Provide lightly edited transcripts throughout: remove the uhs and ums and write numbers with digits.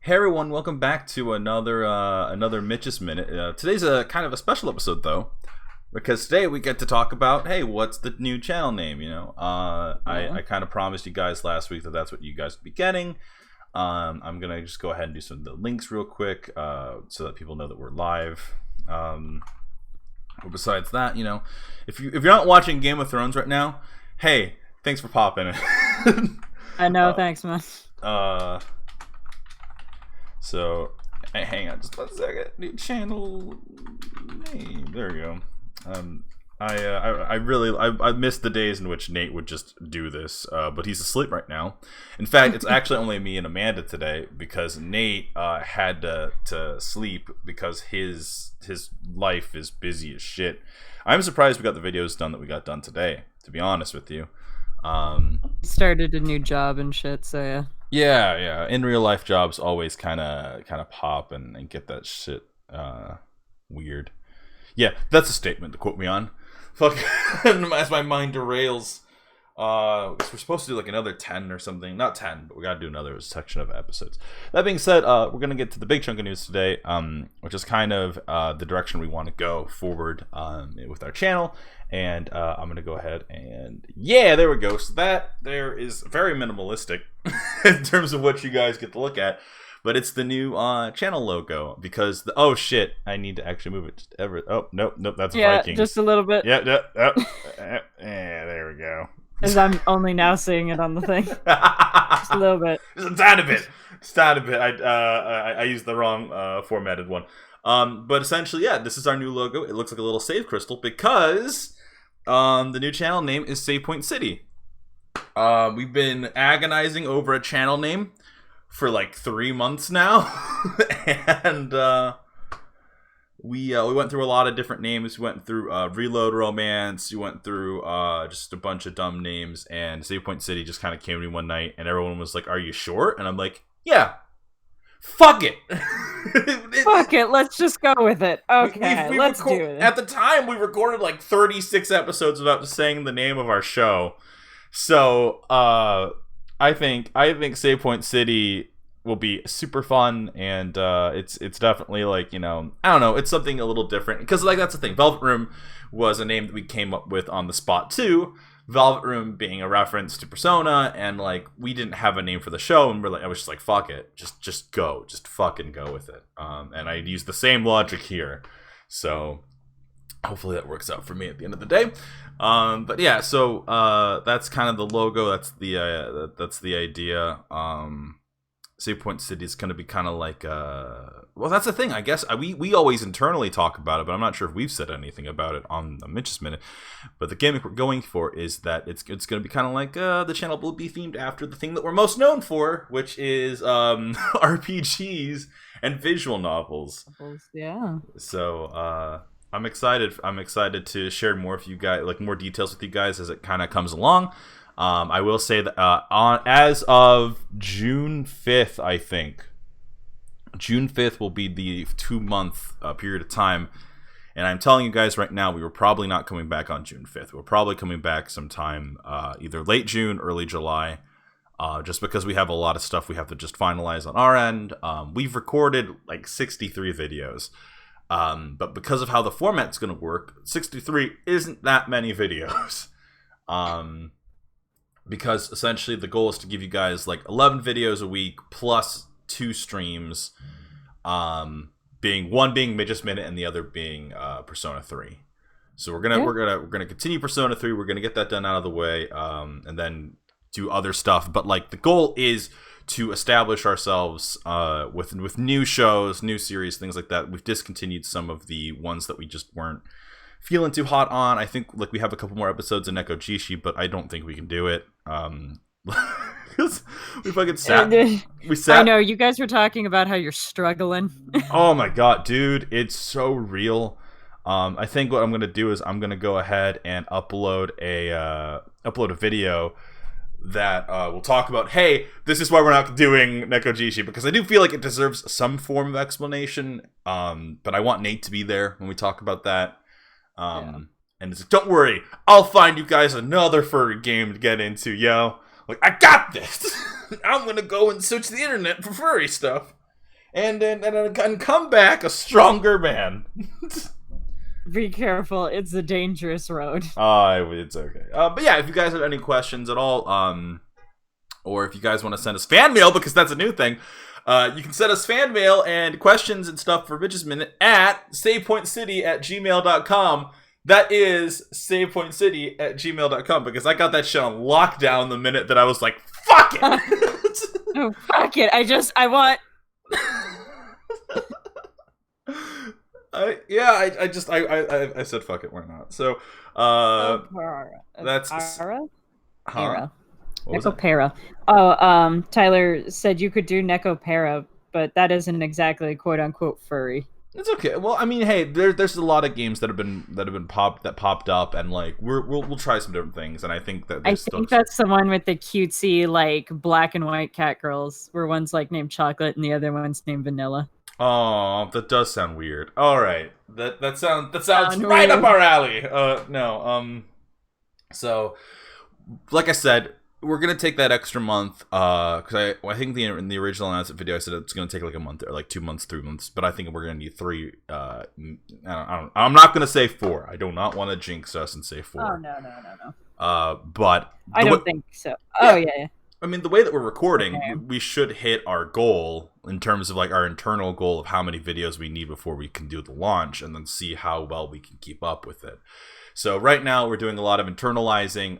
Hey everyone, welcome back to another Mitch's Minute. Today's a kind of a special episode though, because today we get to talk about, hey, what's the new channel name? I kind of promised you guys last week that that's what you guys would be getting. I'm gonna just go ahead and do some of the links real quick, so that people know that we're live. But besides that, if you're not watching Game of Thrones right now, hey, thanks for popping. I know, thanks, man. So, hang on just 1 second. New channel name. There we go. I missed the days in which Nate would just do this, but he's asleep right now. In fact, it's actually only me and Amanda today because Nate had to sleep because his life is busy as shit. I'm surprised we got the videos done that we got done today, to be honest with you. Started a new job and shit, so yeah. Yeah. In real life, jobs always kind of pop and get that shit weird. Yeah, that's a statement to quote me on. Fuck, as my mind derails. We're supposed to do like another 10 or something. Not 10, but we gotta do another section of episodes. That being said, we're gonna get to the big chunk of news today, which is kind of the direction we want to go forward with our channel. And I'm gonna go ahead and there we go. So that there is very minimalistic in terms of what you guys get to look at, but it's the new channel logo because oh shit, I need to actually move it. Just ever. Oh nope, that's Vikings. Just a little bit. Yeah, there we go. As I'm only now seeing it on the thing. Just a little bit. Just a tiny bit. I used the wrong formatted one. But essentially, yeah, this is our new logo. It looks like a little save crystal because the new channel name is Save Point City. We've been agonizing over a channel name for like 3 months now, and we went through a lot of different names. We went through Reload Romance. We went through just a bunch of dumb names, and Save Point City just kind of came to me one night, and everyone was like, "Are you sure?" And I'm like, "Yeah, fuck it." Fuck it, let's just go with it. Okay, let's do it. At the time, we recorded like 36 episodes without saying the name of our show. So I think Save Point City will be super fun, and it's definitely like, I don't know, it's something a little different because like that's the thing. Velvet Room was a name that we came up with on the spot too. Velvet Room being a reference to Persona, and like we didn't have a name for the show, and I was just like, fuck it, just fucking go with it. And I used the same logic here, so hopefully that works out for me at the end of the day. But yeah, so that's kind of the logo. That's the idea. Save Point City is going to be kind of like well, that's the thing, I guess. We always internally talk about it, but I'm not sure if we've said anything about it on the Mitch's Minute. But the gimmick we're going for is that it's going to be kind of like the channel will be themed after the thing that we're most known for, which is RPGs and visual novels. Yeah. So I'm excited to share more with you guys, like more details with you guys as it kind of comes along. I will say that as of June 5th, I think, June 5th will be the 2-month period of time. And I'm telling you guys right now, we were probably not coming back on June 5th. We're probably coming back sometime either late June, early July, just because we have a lot of stuff we have to just finalize on our end. We've recorded like 63 videos. But because of how the format's going to work, 63 isn't that many videos. Because essentially the goal is to give you guys like 11 videos a week plus 2 streams, being Mitch's Minute and the other being Persona 3. So we're gonna continue Persona 3. We're gonna get that done out of the way, and then do other stuff. But like the goal is to establish ourselves with new shows, new series, things like that. We've discontinued some of the ones that we just weren't feeling too hot on. I think like we have a couple more episodes in Neko Jishi, but I don't think we can do it. We fucking sat. I know you guys were talking about how you're struggling. Oh my god, dude, it's so real. I think what I'm gonna do is I'm gonna go ahead and upload a video that we'll talk about. Hey, this is why we're not doing Neko Jishi, because I do feel like it deserves some form of explanation. But I want Nate to be there when we talk about that. And it's like, don't worry, I'll find you guys another furry game to get into, yo. Like, I got this. I'm gonna go and search the internet for furry stuff. and come back a stronger man. Be careful, it's a dangerous road. It's okay. But yeah, if you guys have any questions at all, or if you guys want to send us fan mail, because that's a new thing, you can send us fan mail and questions and stuff for Bitches Minute at savepointcity@gmail.com. That is savepointcity@gmail.com, because I got that shit on lockdown the minute that I was like, fuck it! Oh, fuck it. I want... I said fuck it, why not? So, that's... Ara? Huh? Era. Necopera. Oh, Tyler said you could do Necopera, but that isn't exactly quote unquote furry. It's okay. Well, I mean, hey, there's a lot of games that have been popped up, and like we'll try some different things, and I think that that's the one with the cutesy like black and white cat girls, where one's like named Chocolate and the other one's named Vanilla. Oh, that does sound weird. All right, that sounds right weird. Up our alley. No. So, like I said, we're gonna take that extra month, because I think in the original announcement video I said it's gonna take like a month or like 2 months, 3 months, but I think we're gonna need 3. I'm not gonna say 4. I do not want to jinx us and say 4. Oh no. But I don't think so. Oh yeah. I mean, the way that we're recording, we should hit our goal in terms of like our internal goal of how many videos we need before we can do the launch, and then see how well we can keep up with it. So right now we're doing a lot of internalizing,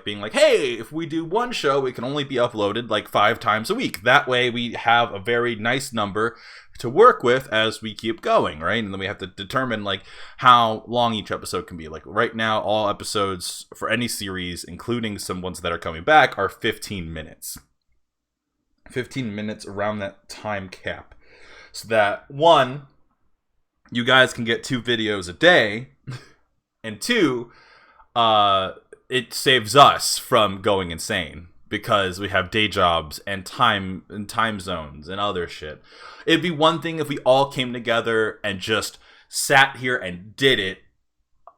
being like, hey, if we do one show, it can only be uploaded like 5 times a week. That way we have a very nice number to work with as we keep going, right? And then we have to determine like how long each episode can be. Like right now, all episodes for any series, including some ones that are coming back, are 15 minutes. 15 minutes around that time cap. So that, 1, you guys can get 2 videos a day. And 2, it saves us from going insane because we have day jobs and time zones and other shit. It'd be one thing if we all came together and just sat here and did it,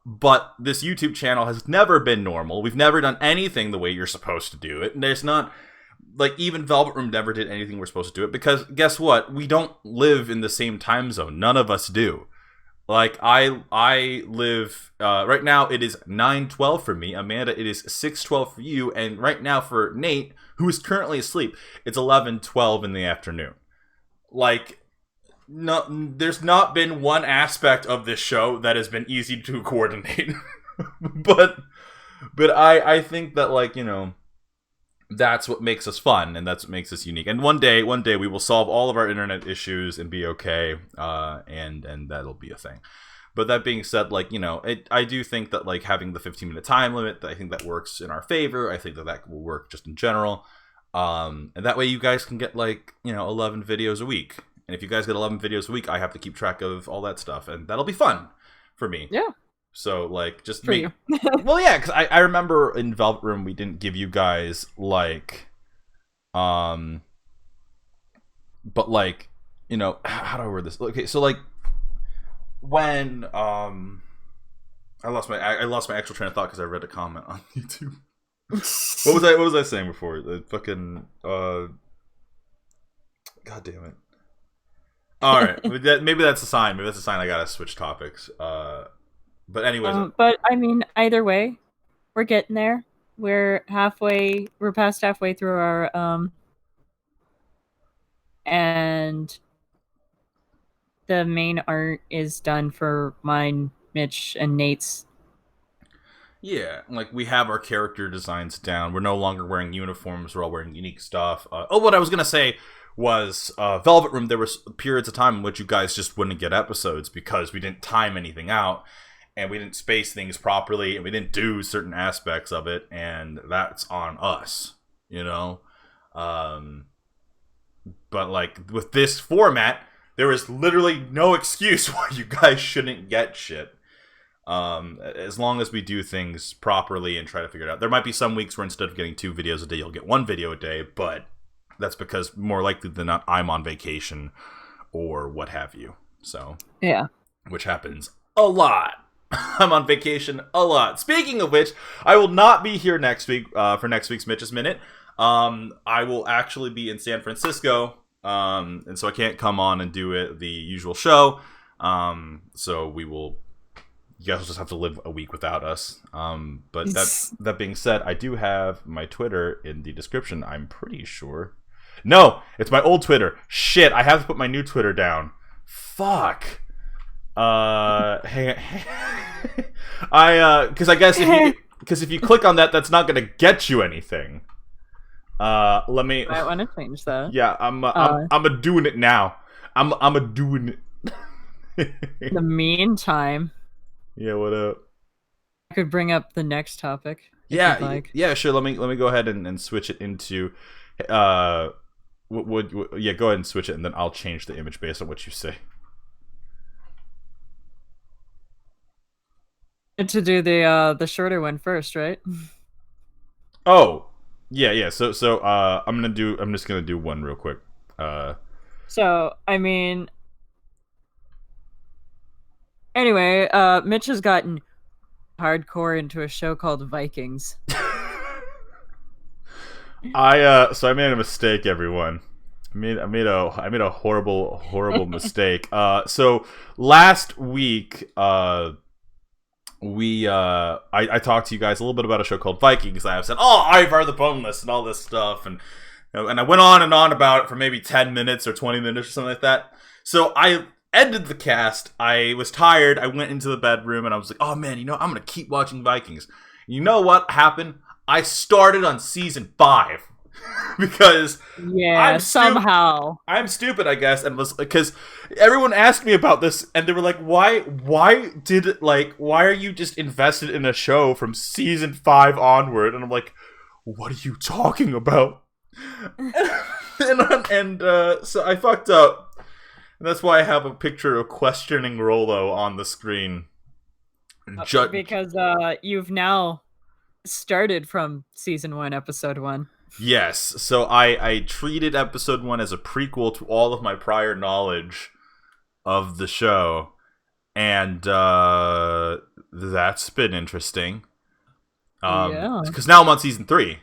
but this YouTube channel has never been normal. We've never done anything the way you're supposed to do it. And there's not, like, even Velvet Room never did anything we're supposed to do it, because guess what? We don't live in the same time zone. None of us do. Like, I live, right now it is 9:12 for me. Amanda, it is 6:12 for you. And right now for Nate, who is currently asleep, it's 11:12 in the afternoon. Like, no, there's not been one aspect of this show that has been easy to coordinate. but I think that, like, you know, that's what makes us fun, and that's what makes us unique. And one day we will solve all of our internet issues and be okay, and that'll be a thing. But that being said, like, you know, I do think that, like, having the 15-minute time limit, I think that works in our favor. I think that will work just in general. And that way you guys can get, like, you know, 11 videos a week. And if you guys get 11 videos a week, I have to keep track of all that stuff, and that'll be fun for me. Yeah. So, like, just for you. Well, yeah, because I remember in Velvet Room we didn't give you guys, like, but, like, you know, how do I word this? Okay, so, like, when I lost my actual train of thought because I read a comment on YouTube. What was I saying before? The fucking God damn it! All right, maybe that's a sign. Maybe that's a sign I gotta switch topics. But anyways, but I mean, either way, we're getting there. We're past halfway through our and the main art is done for mine, Mitch, and Nate's. Yeah, like, we have our character designs down. We're no longer wearing uniforms. We're all wearing unique stuff. What I was gonna say was, Velvet Room, there was periods of time in which you guys just wouldn't get episodes because we didn't time anything out. And we didn't space things properly, and we didn't do certain aspects of it, and that's on us, you know? But, like, with this format, there is literally no excuse why you guys shouldn't get shit. As long as we do things properly and try to figure it out. There might be some weeks where instead of getting 2 videos a day, you'll get 1 video a day, but that's because more likely than not, I'm on vacation or what have you. So, yeah. Which happens a lot. I'm on vacation a lot. Speaking of which, I will not be here next week for next week's Mitch's Minute. I will actually be in San Francisco and so I can't come on and do it the usual show. So we will. You guys will just have to live a week without us. But that being said, I do have my Twitter in the description. I'm pretty sure. No, it's my old Twitter. Shit, I have to put my new Twitter down. Fuck. Hang on. Because I guess if you click on that, that's not gonna get you anything. Let me. I want to change that. Yeah, I'm a doing it now. I'm a doing it. In the meantime. Yeah, what up? I could bring up the next topic. Yeah, like. Yeah, sure. Let me go ahead and switch it into. Yeah, go ahead and switch it, and then I'll change the image based on what you say. To do the shorter one first, right? Oh, yeah. So I'm just gonna do one real quick. So I mean. Anyway, Mitch has gotten hardcore into a show called Vikings. So I made a mistake, everyone. I made a horrible mistake. So last week, I talked to you guys a little bit about a show called Vikings. I said, "Oh, Ivar the Boneless" and all this stuff, and I went on and on about it for maybe 10 minutes or 20 minutes or something like that. So I ended the cast. I was tired. I went into the bedroom and I was like, "Oh man, I'm gonna keep watching Vikings." You know what happened? I started on season 5 because somehow I'm stupid, I guess, and was because everyone asked me about this and they were like, "Why are you just invested in a show from season 5 onward?" And I'm like, "What are you talking about?" and so I fucked up. And that's why I have a picture of questioning Rollo on the screen. Because you've now started from season 1, episode 1. Yes, so I treated episode 1 as a prequel to all of my prior knowledge of the show, and that's been interesting. Because now I'm on season 3,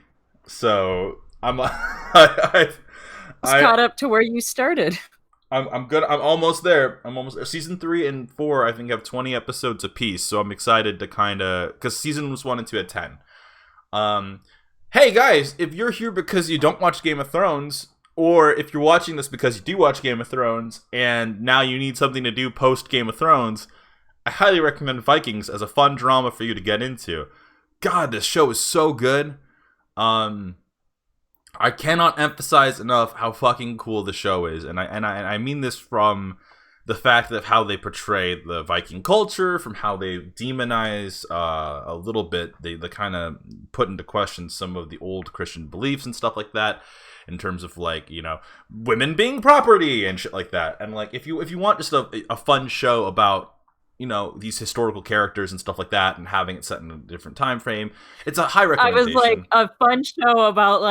so I'm caught up to where you started. I'm good. I'm almost there. Season 3 and 4, I think, have 20 episodes apiece. So I'm excited to because seasons 1 and 2 had 10. Hey guys, if you're here because you don't watch Game of Thrones, or if you're watching this because you do watch Game of Thrones, and now you need something to do post Game of Thrones, I highly recommend Vikings as a fun drama for you to get into. God, this show is so good. I cannot emphasize enough how fucking cool the show is, and I mean this from the fact of how they portray the Viking culture, from how they demonize a little bit, they kind of put into question some of the old Christian beliefs and stuff like that, in terms of women being property and shit like that. And if you want just a fun show about these historical characters and stuff like that, and having it set in a different time frame, it's a high recommendation. I was a fun show about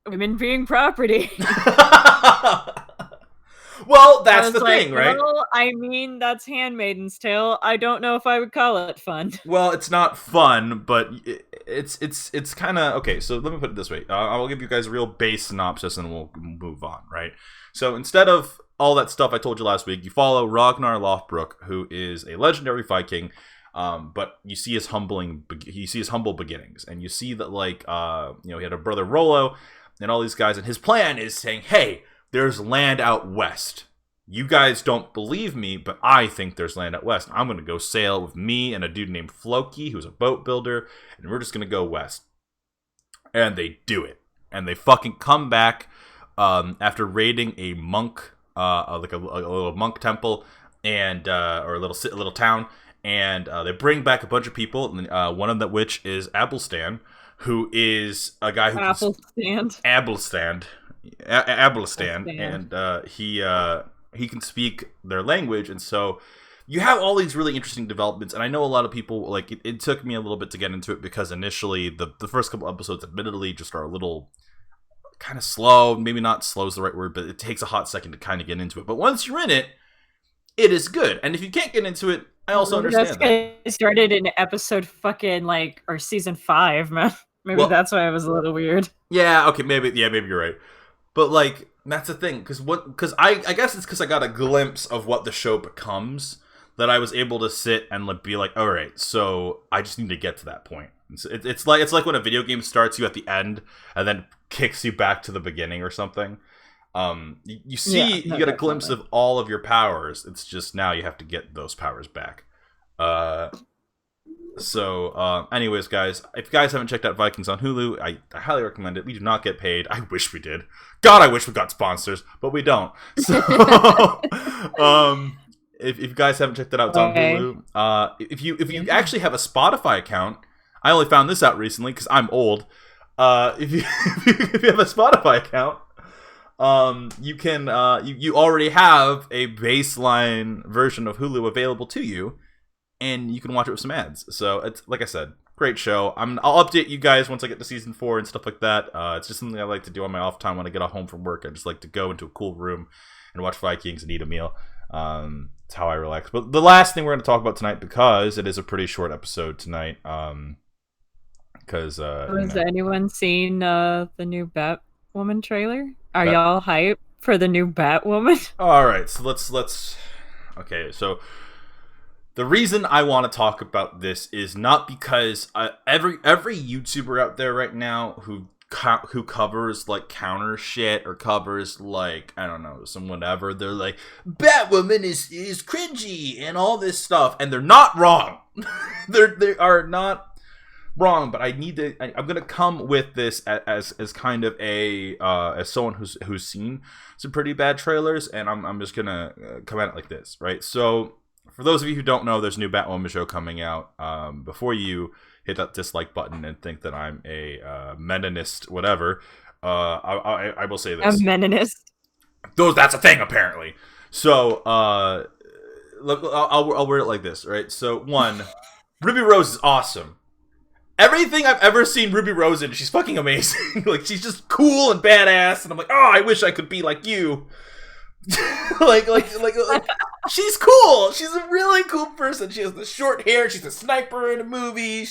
women being property. Well, that's the thing, right? Well, I mean, that's Handmaid's Tale. I don't know if I would call it fun. Well, it's not fun, but it's kind of okay. So let me put it this way: I'll give you guys a real base synopsis, and we'll move on, right? So instead of all that stuff I told you last week, you follow Ragnar Lothbrok, who is a legendary Viking. But you see his humble beginnings, and you see that he had a brother Rollo, and all these guys, and his plan is saying, "Hey, there's land out west. You guys don't believe me, but I think there's land out west. I'm going to go sail with me and a dude named Floki, who's a boat builder, and we're just going to go west." And they do it. And they fucking come back after raiding a monk, a little monk temple, and or a little town, and they bring back a bunch of people, one of which is Abelstan, who is a guy who Abelstan, and he can speak their language, and so you have all these really interesting developments. And I know a lot of people it took me a little bit to get into it, because initially the first couple episodes admittedly just are a little kind of slow. Maybe not slow is the right word, but it takes a hot second to kind of get into it. But once you're in it, it is good. And if you can't get into it, I also understand that. It started in episode or season 5, man. Maybe that's why it was a little weird. Yeah, okay, maybe you're right. But like that's the thing, because I guess it's because I got a glimpse of what the show becomes that I was able to sit and like, be like, all right, so I just need to get to that point. It's like when a video game starts you at the end and then kicks you back to the beginning or something. You see, you get a glimpse of all of your powers. It's just now you have to get those powers back. Anyways, guys, if you guys haven't checked out Vikings on Hulu, I highly recommend it. We do not get paid. I wish we did. God, I wish we got sponsors, but we don't. So, if you guys haven't checked it out, it's on Hulu. If you actually have a Spotify account, I only found this out recently because I'm old. If you have a Spotify account, you can you already have a baseline version of Hulu available to you. And you can watch it with some ads. So it's like I said, great show. I'll update you guys once I get to season 4 and stuff like that. It's just something I like to do on my off time when I get home from work. I just like to go into a cool room and watch Vikings and eat a meal. It's how I relax. But the last thing we're going to talk about tonight, because it is a pretty short episode tonight. Because has anyone seen the new Batwoman trailer? Are y'all hyped for the new Batwoman? All right, so let's. Okay, so. The reason I want to talk about this is not because every YouTuber out there right now who covers like counter shit or covers like, I don't know, some whatever, they're like, Batwoman is cringy and all this stuff, and they're not wrong. they are not wrong, but I'm gonna come with this as kind of as someone who's seen some pretty bad trailers, and I'm just gonna come at it like this, right? So. For those of you who don't know, there's a new Batwoman show coming out. Before you hit that dislike button and think that I'm a meninist, whatever, I will say this. A meninist? That's a thing, apparently. So, look, I'll word it like this, right? So, 1, Ruby Rose is awesome. Everything I've ever seen Ruby Rose in, she's fucking amazing. Like, she's just cool and badass, and I'm like, oh, I wish I could be like you. like she's cool. She's a really cool person. She has the short hair. She's a sniper in a movie.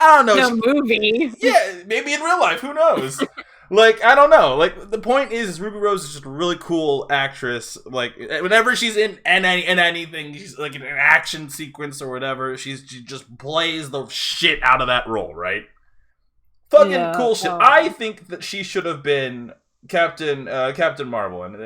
I don't know. Movie. Yeah, maybe in real life. Who knows? Like, I don't know. Like, the point is, Ruby Rose is just a really cool actress. Like, whenever she's in anything, she's like in an action sequence or whatever, she just plays the shit out of that role, right? Fucking cool shit. I think that she should have been Captain Marvel, and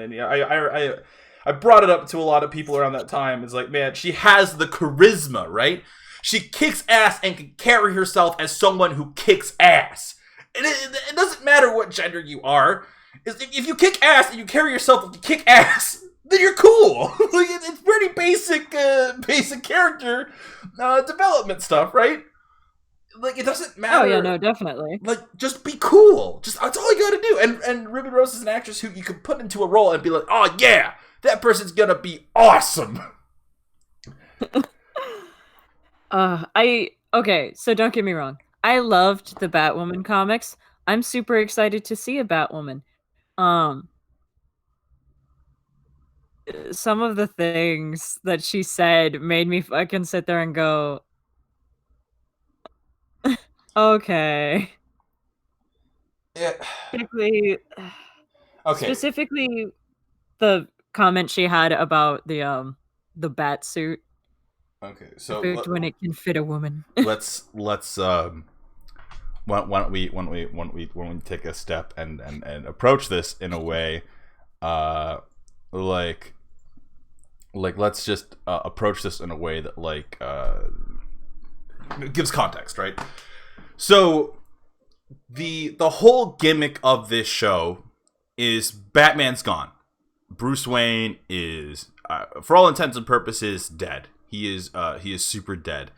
I brought it up to a lot of people around that time. It's like, man, she has the charisma, right? She kicks ass and can carry herself as someone who kicks ass. It doesn't matter what gender you are. If you kick ass and you carry yourself like you kick ass, then you're cool. Like, it's pretty basic character development stuff, right? Like, it doesn't matter. Oh, yeah, no, definitely. Like, just be cool. That's all you gotta do. And Ruby Rose is an actress who you can put into a role and be like, oh, yeah, that person's gonna be awesome. Okay, so don't get me wrong. I loved the Batwoman comics. I'm super excited to see a Batwoman. Some of the things that she said made me fucking sit there and go, okay. Yeah. Specifically, the comment she had about the bat suit. Okay, so when it can fit a woman. let's why don't we take a step and approach this in a way, like let's just approach this in a way that like gives context, right? So the whole gimmick of this show is Batman's gone. Bruce Wayne is, for all intents and purposes, dead. He is super dead.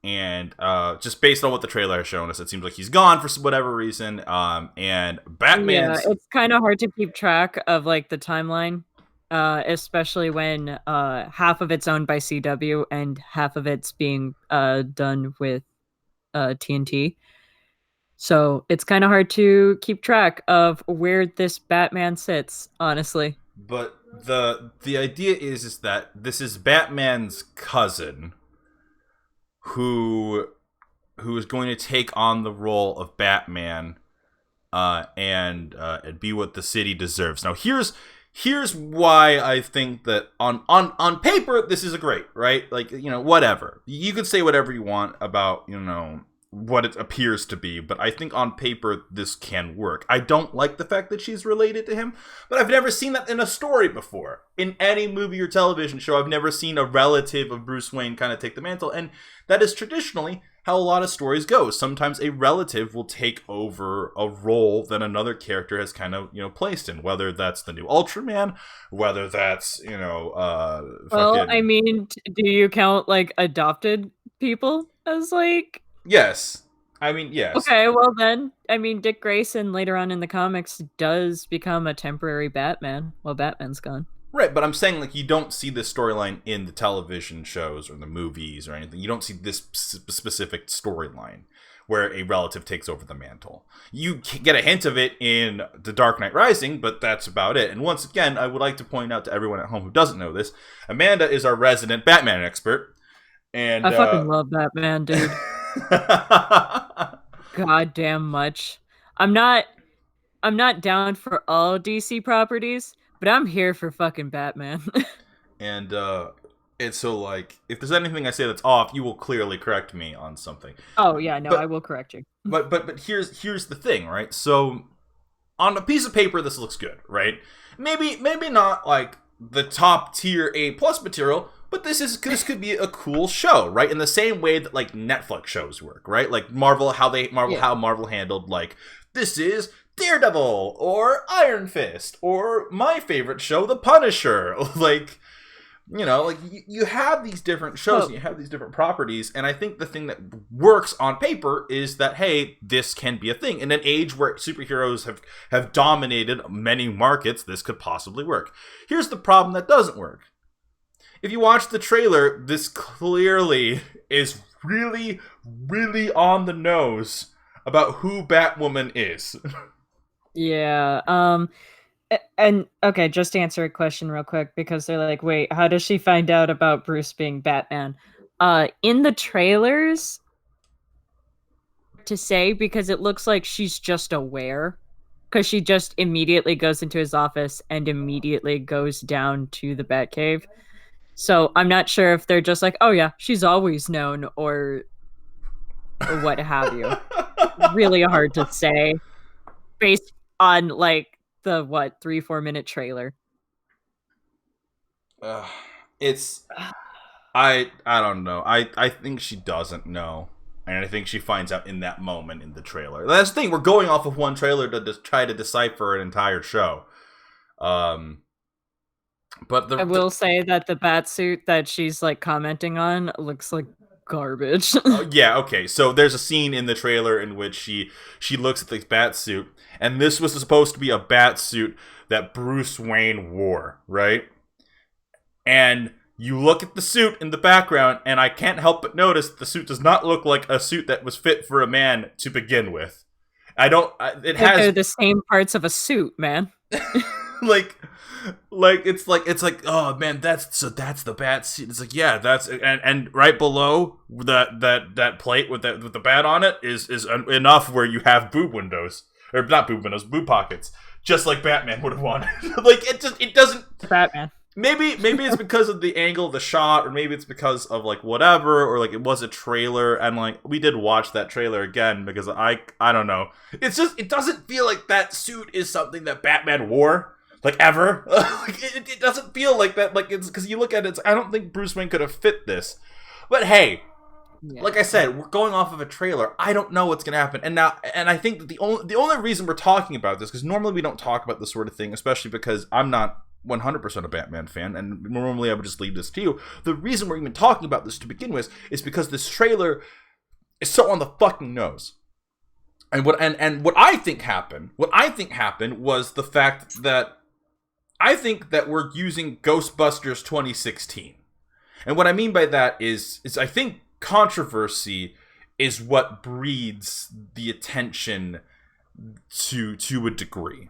And just based on what the trailer has shown us, it seems like he's gone for whatever reason. And Batman's... Yeah, it's kind of hard to keep track of like the timeline, especially when half of it's owned by CW and half of it's being done with TNT. So it's kind of hard to keep track of where this Batman sits, honestly. But the idea is that this is Batman's cousin who is going to take on the role of Batman and be what the city deserves. Now, here's why I think that on paper this is a great, right? Like, whatever. You could say whatever you want about, what it appears to be, but I think on paper this can work. I don't like the fact that she's related to him, but I've never seen that in a story before. In any movie or television show, I've never seen a relative of Bruce Wayne kind of take the mantle, and that is traditionally how a lot of stories go. Sometimes a relative will take over a role that another character has kind of, placed in, whether that's the new Ultraman, whether that's, Well, I mean, do you count like adopted people as like? Yes. I mean, yes. Okay, well then, I mean, Dick Grayson later on in the comics does become a temporary Batman while Batman's gone. Right, but I'm saying, like, you don't see this storyline in the television shows or the movies or anything. You don't see this specific storyline where a relative takes over the mantle. You get a hint of it in The Dark Knight Rising, but that's about it. And once again, I would like to point out to everyone at home who doesn't know this, Amanda is our resident Batman expert. And I fucking love Batman, dude. Goddamn much. I'm not down for all DC properties, but I'm here for fucking Batman. and it's so, like, if there's anything I say that's off, you will clearly correct me on something. Oh yeah, no, I will correct you. But here's the thing, right? So on a piece of paper this looks good, right? Maybe not like the top tier A+ material, but this could be a cool show, right? In the same way that, like, Netflix shows work, right? Like how Marvel handled, like, this is Daredevil or Iron Fist or my favorite show, The Punisher. Like, you have these different shows and you have these different properties, and I think the thing that works on paper is that, hey, this can be a thing. In an age where superheroes have dominated many markets, this could possibly work. Here's the problem that doesn't work. If you watch the trailer, this clearly is really, really on the nose about who Batwoman is. Yeah. And okay, just to answer a question real quick, because they're like, wait, how does she find out about Bruce being Batman? In the trailers, to say, because it looks like she's just aware, because she just immediately goes into his office and immediately goes down to the Batcave. So I'm not sure if they're just like, oh yeah, she's always known, or what have you. Really hard to say based on, like, the 3-4 minute trailer. It's I don't know. I think she doesn't know, and I think she finds out in that moment in the trailer. That's the thing. We're going off of one trailer to try to decipher an entire show. But I will say that the Batsuit that she's, like, commenting on looks like garbage. Yeah, okay. So there's a scene in the trailer in which she looks at the Batsuit, and this was supposed to be a Batsuit that Bruce Wayne wore, right? And you look at the suit in the background, and I can't help but notice the suit does not look like a suit that was fit for a man to begin with. They're the same parts of a suit, man. it's like oh man, that's the bat suit. It's like, yeah, that's and right below that plate with the bat on it is enough where you have boob windows, or not boob windows, boob pockets, just like Batman would have wanted. Like, it doesn't. Batman. Maybe it's because of the angle of the shot, or maybe it's because of, like, whatever, or, like, it was a trailer, and, like, we did watch that trailer again because I don't know. It's just, it doesn't feel like that suit is something that Batman wore, like, ever. Like, it doesn't feel like that. Like, it's because you look at it, I don't think Bruce Wayne could have fit this. But hey, yeah. Like I said, we're going off of a trailer. I don't know what's gonna happen, and I think that the only reason we're talking about this, because normally we don't talk about this sort of thing, especially because I'm not 100% a Batman fan, and normally I would just leave this to you. The reason we're even talking about this to begin with is because this trailer is so on the fucking nose. And what I think happened was the fact that I think that we're using Ghostbusters 2016. And what I mean by that is I think controversy is what breeds the attention to a degree.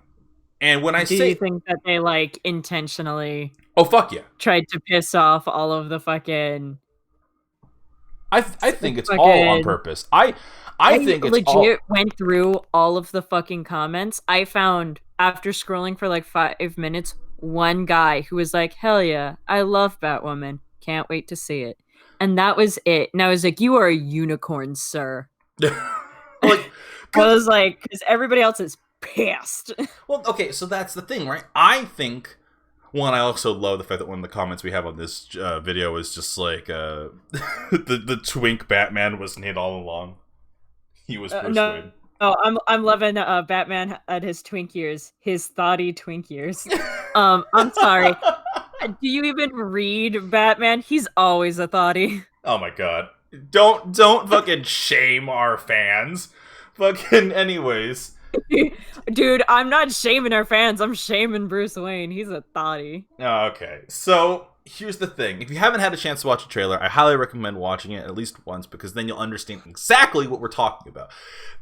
And when do you think that they, like, intentionally oh fuck yeah tried to piss off all of the fucking I think it's all on Fucking purpose. I I think it's legit all. went through all of the fucking comments. I found after scrolling for like 5 minutes, one guy who was like, "Hell yeah, I love Batwoman. Can't wait to see it." And that was it. And I was like, "You are a unicorn, sir." Like, I cause was like, because everybody else is pissed. well, okay, so that's the thing, right? I think. One, I also love the fact that one of the comments we have on this video is just like the twink Batman was Nate all along. He was Bruce No, Wayne. no, I'm loving Batman at his twink years, his thoughty twink years. I'm sorry. Do you even read Batman? He's always a thoughty. Oh my god! Don't fucking shame our fans. Fucking anyways. Dude, I'm not shaming our fans. I'm shaming Bruce Wayne. He's a thotty. Okay, so here's the thing. If you haven't had a chance to watch a trailer, I highly recommend watching it at least once because then you'll understand exactly what we're talking about.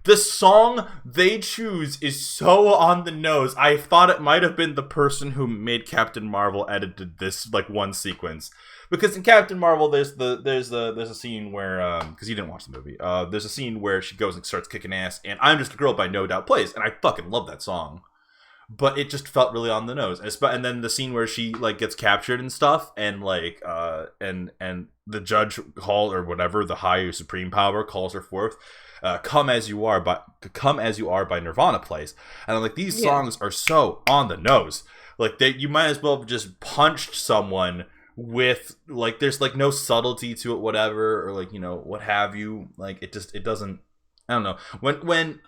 The song they choose is so on the nose. I thought it might have been the person who made Captain Marvel edited this like one sequence. Because in Captain Marvel, there's a scene where because you didn't watch the movie, there's a scene where she goes and starts kicking ass, and "I'm Just a Girl" by No Doubt plays, and I fucking love that song. But it just felt really on the nose, and then the scene where she like gets captured and stuff, and like and the judge call or whatever the higher supreme power calls her forth. "Come as You Are" by Nirvana plays, and I'm like, these songs are so on the nose, like you might as well have just punched someone with like there's like no subtlety to it, whatever, or like what have you. Like it doesn't. I don't know when.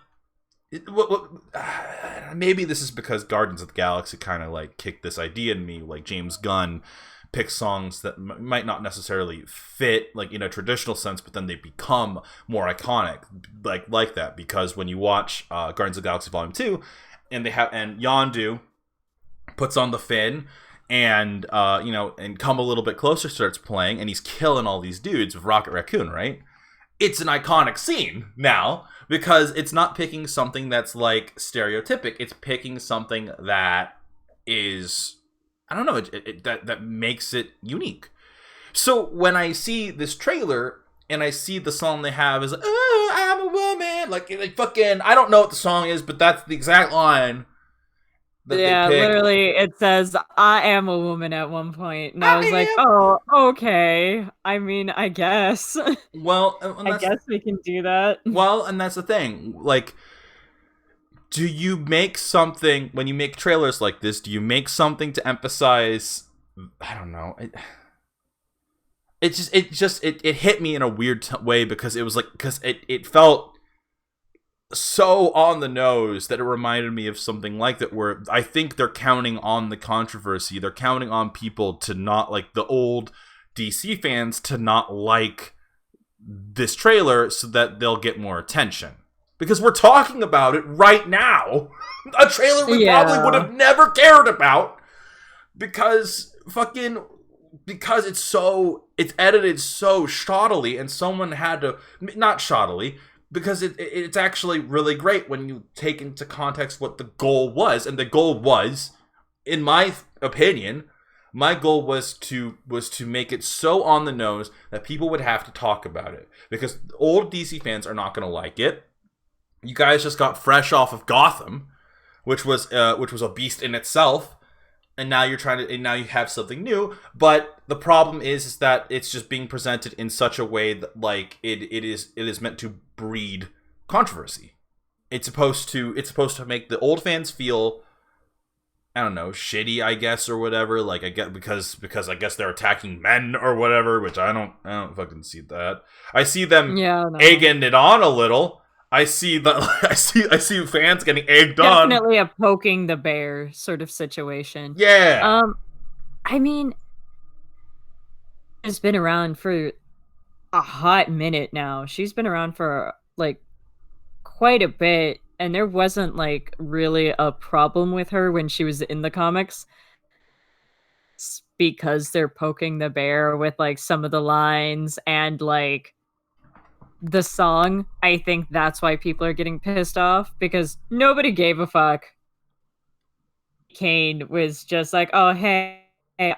Maybe this is because Guardians of the Galaxy kind of like kicked this idea in me. Like James Gunn picks songs that might not necessarily fit like in a traditional sense, but then they become more iconic, like that. Because when you watch Guardians of the Galaxy Volume 2, and Yondu puts on the fin, and and Come a Little Bit Closer starts playing, and he's killing all these dudes with Rocket Raccoon, right? It's an iconic scene now because it's not picking something that's like stereotypic. It's picking something that is, I don't know, that makes it unique. So when I see this trailer and I see the song they have is "Oh, I'm a woman," like fucking, I don't know what the song is, but that's the exact line that they Yeah, pick. literally, it says, "I am a woman" at one point, and I was like, I "Oh, okay. I mean, I guess, am. Well, and I that's guess we can do that." and that's the thing. Like, do you make something when you make trailers like this? Do you make something to emphasize? I don't know. It hit me in a weird way because it was like because it felt so on the nose that it reminded me of something like that where I think they're counting on the controversy. They're counting on people to not like the old DC fans to not like this trailer so that they'll get more attention. Because we're talking about it right now. A trailer we probably would have never cared about because it's edited so shoddily and someone had to not shoddily because it's actually really great when you take into context what the goal was, and the goal was, in my opinion, my goal was to make it so on the nose that people would have to talk about it because old DC fans are not going to like it. You guys just got fresh off of Gotham, which was a beast in itself, and now now you have something new. But the problem is that it's just being presented in such a way that like it is meant to breed controversy. It's supposed to make the old fans feel, I don't know, shitty, I guess, or whatever. Like I get because I guess they're attacking men or whatever, which I don't fucking see that. I see them egging it on a little. I see that I see fans getting egged on. Definitely a poking the bear sort of situation. Yeah. I mean, it's been around for a hot minute now. She's been around for like quite a bit, and there wasn't like really a problem with her when she was in the comics. It's because they're poking the bear with like some of the lines and like the song. I think that's why people are getting pissed off because nobody gave a fuck. Kane was just like, "Oh, hey,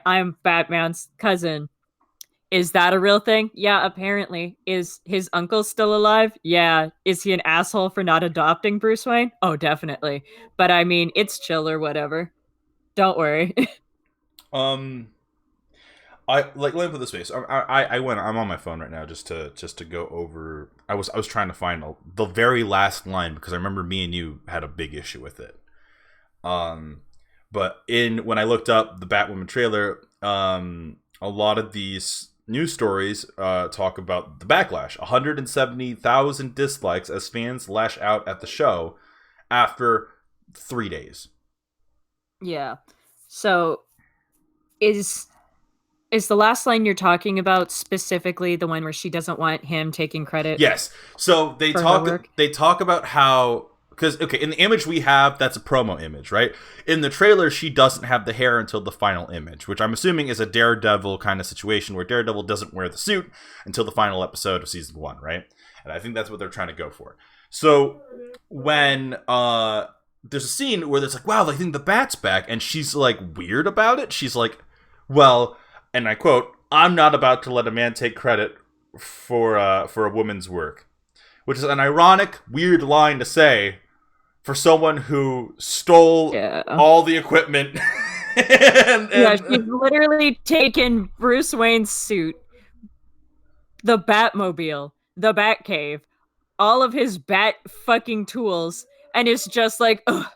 I'm Batman's cousin. Is that a real thing? Yeah, apparently. Is his uncle still alive? Yeah. Is he an asshole for not adopting Bruce Wayne? Oh, definitely. But I mean, it's chill or whatever. Don't worry. Um, I like let me put this way. So I went. I'm on my phone right now just to go over. I was trying to find the very last line because I remember me and you had a big issue with it. Um, but when I looked up the Batwoman trailer, a lot of these news stories talk about the backlash. 170,000 dislikes as fans lash out at the show after 3 days. Yeah. So is the last line you're talking about specifically the one where she doesn't want him taking credit Yes. So they for her work? talk about how because okay, in the image we have, that's a promo image, right? In the trailer, she doesn't have the hair until the final image, which I'm assuming is a Daredevil kind of situation where Daredevil doesn't wear the suit until the final episode of season 1, right? And I think that's what they're trying to go for. So when there's a scene where it's like, wow, I think the Bat's back, and she's like weird about it. She's like, well, and I quote, "I'm not about to let a man take credit for a woman's work," which is an ironic, weird line to say for someone who stole all the equipment. Yeah, she's literally taken Bruce Wayne's suit, the Batmobile, the Batcave, all of his bat fucking tools, and is just like, ugh,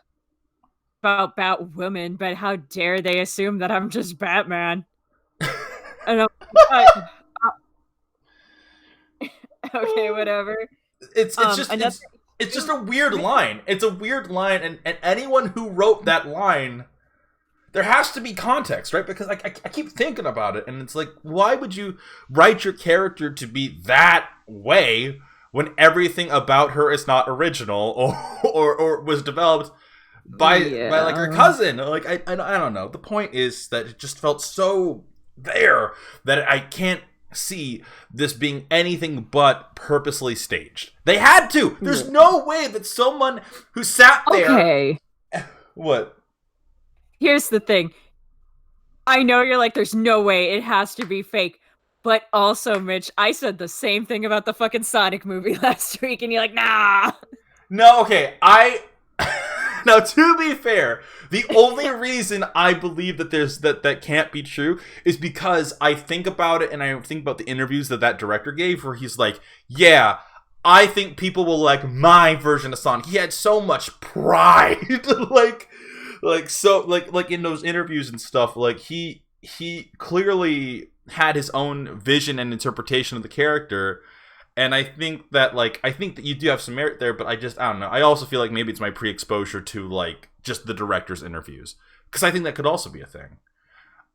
about Batwoman, but how dare they assume that I'm just Batman? And I'm like, okay, whatever. It's just a weird line. It's a weird line, and anyone who wrote that line, there has to be context, right? Because I keep thinking about it, and it's like, why would you write your character to be that way when everything about her is not original or was developed by like her cousin? Like I don't know. The point is that it just felt so there that I can't see this being anything but purposely staged. They had to. There's no way that someone who sat there. Okay. What? Here's the thing. I know you're like, there's no way it has to be fake. But also, Mitch, I said the same thing about the fucking Sonic movie last week, and you're like, nah. No, okay. Now, to be fair, the only reason I believe that that can't be true is because I think about it and I think about the interviews that director gave where he's like, yeah, I think people will like my version of Sonic. He had so much pride. like in those interviews and stuff, like he clearly had his own vision and interpretation of the character. And I think that you do have some merit there, but I don't know. I also feel like maybe it's my pre-exposure to like just the director's interviews, because I think that could also be a thing.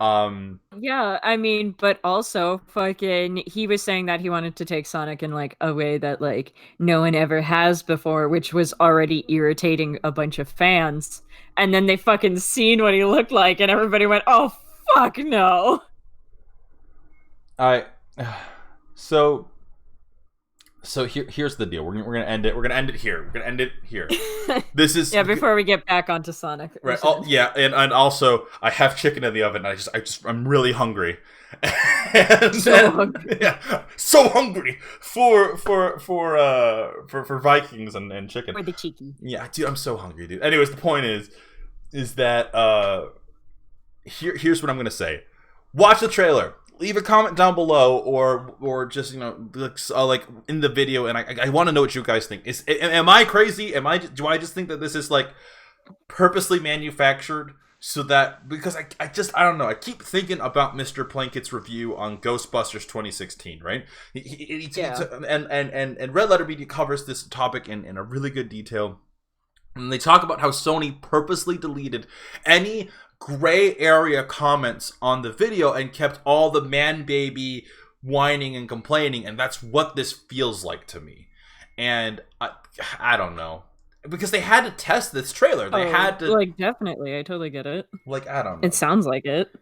Yeah, I mean, but also fucking he was saying that he wanted to take Sonic in like a way that like no one ever has before, which was already irritating a bunch of fans. And then they fucking seen what he looked like and everybody went, "Oh fuck no." So here's the deal. We're gonna end it. We're gonna end it here. This is before we get back onto Sonic. Right. And also I have chicken in the oven. I'm really hungry. So hungry for Vikings and chicken. For the cheeky. Yeah, dude, I'm so hungry, dude. Anyways, the point is that here's what I'm gonna say. Watch the trailer. Leave a comment down below, or just like in the video, and I want to know what you guys think. Am I crazy? Do I just think that this is like purposely manufactured so that because I don't know. I keep thinking about Mr. Plankett's review on Ghostbusters 2016, right? And Red Letter Media covers this topic in a really good detail. And they talk about how Sony purposely deleted any gray area comments on the video and kept all the man baby whining and complaining, and that's what this feels like to me. And I don't know, because they had to test this trailer. They had to, like, definitely. I totally get it. Like, I don't know. It sounds like it.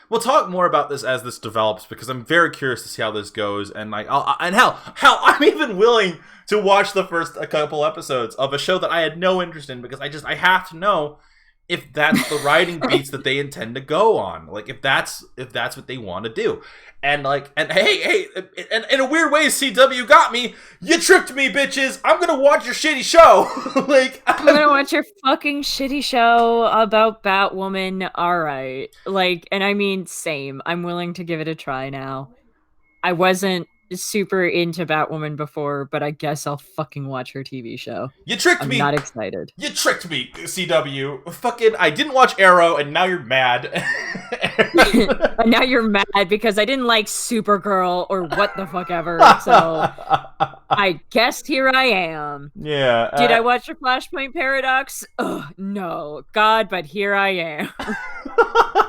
We'll talk more about this as this develops, because I'm very curious to see how this goes. And hell, I'm even willing to watch the first couple episodes of a show that I had no interest in, because I have to know if that's the writing beats that they intend to go on, like if that's what they want to do. And hey, and in a weird way, CW got me. You tricked me, bitches. I'm gonna watch your shitty show. I'm gonna watch your fucking shitty show about Batwoman. All right, and I mean, same. I'm willing to give it a try now. I wasn't super into Batwoman before, but I guess I'll fucking watch her TV show. You tricked me. I'm not excited. You tricked me, CW. Fucking, I didn't watch Arrow, and now you're mad. And now you're mad because I didn't like Supergirl or what the fuck ever. So I guess here I am. Yeah. Did I watch the Flashpoint Paradox? Ugh, no. God, but here I am.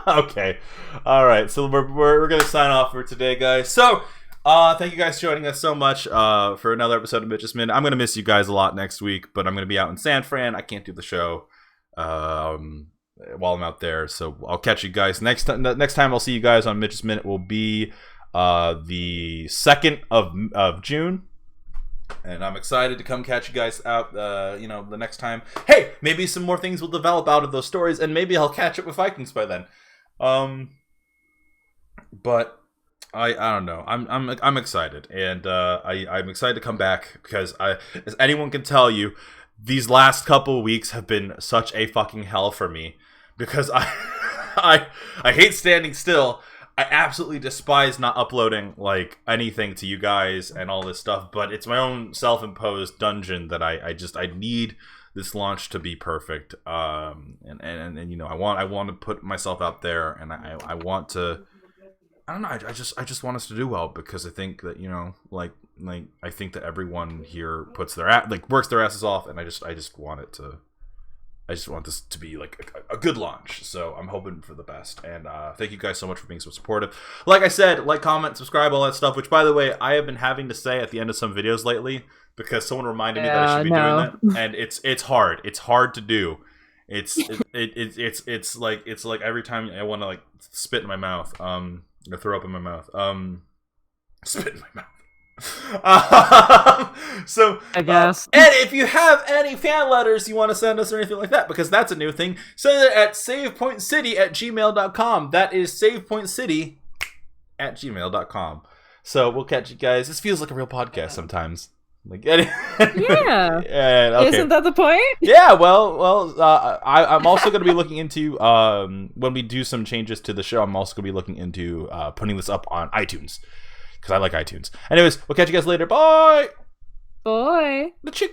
Okay. All right. So we're gonna sign off for today, guys. So. Thank you guys for joining us so much for another episode of Mitch's Minute. I'm going to miss you guys a lot next week, but I'm going to be out in San Fran. I can't do the show while I'm out there, so I'll catch you guys next time. Next time I'll see you guys on Mitch's Minute will be the 2nd of June, and I'm excited to come catch you guys out. The next time. Hey, maybe some more things will develop out of those stories, and maybe I'll catch up with Vikings by then. But. I don't know. I'm excited, and I'm excited to come back because as anyone can tell you, these last couple of weeks have been such a fucking hell for me because I hate standing still. I absolutely despise not uploading anything to you guys and all this stuff, but it's my own self-imposed dungeon that I need this launch to be perfect. And I want to put myself out there, and I want to. I don't know. I just want us to do well because I think that I think that everyone here puts their works their asses off, and I just want it to. I just want this to be a good launch. So I'm hoping for the best. And thank you guys so much for being so supportive. Like I said, comment, subscribe, all that stuff. Which, by the way, I have been having to say at the end of some videos lately because someone reminded me that I should be doing that, and it's hard. It's hard to do. It's like every time I want to spit in my mouth. Or throw up in my mouth. Spit in my mouth. So I guess. And if you have any fan letters you want to send us or anything like that, because that's a new thing, send it at savepointcity@gmail.com. That is savepointcity@gmail.com. So we'll catch you guys. This feels like a real podcast sometimes. Yeah. Okay. Isn't that the point? Yeah. Well. I'm also going to be looking into when we do some changes to the show. I'm also going to be looking into putting this up on iTunes because I like iTunes. Anyways, we'll catch you guys later. Bye. Bye. The chick.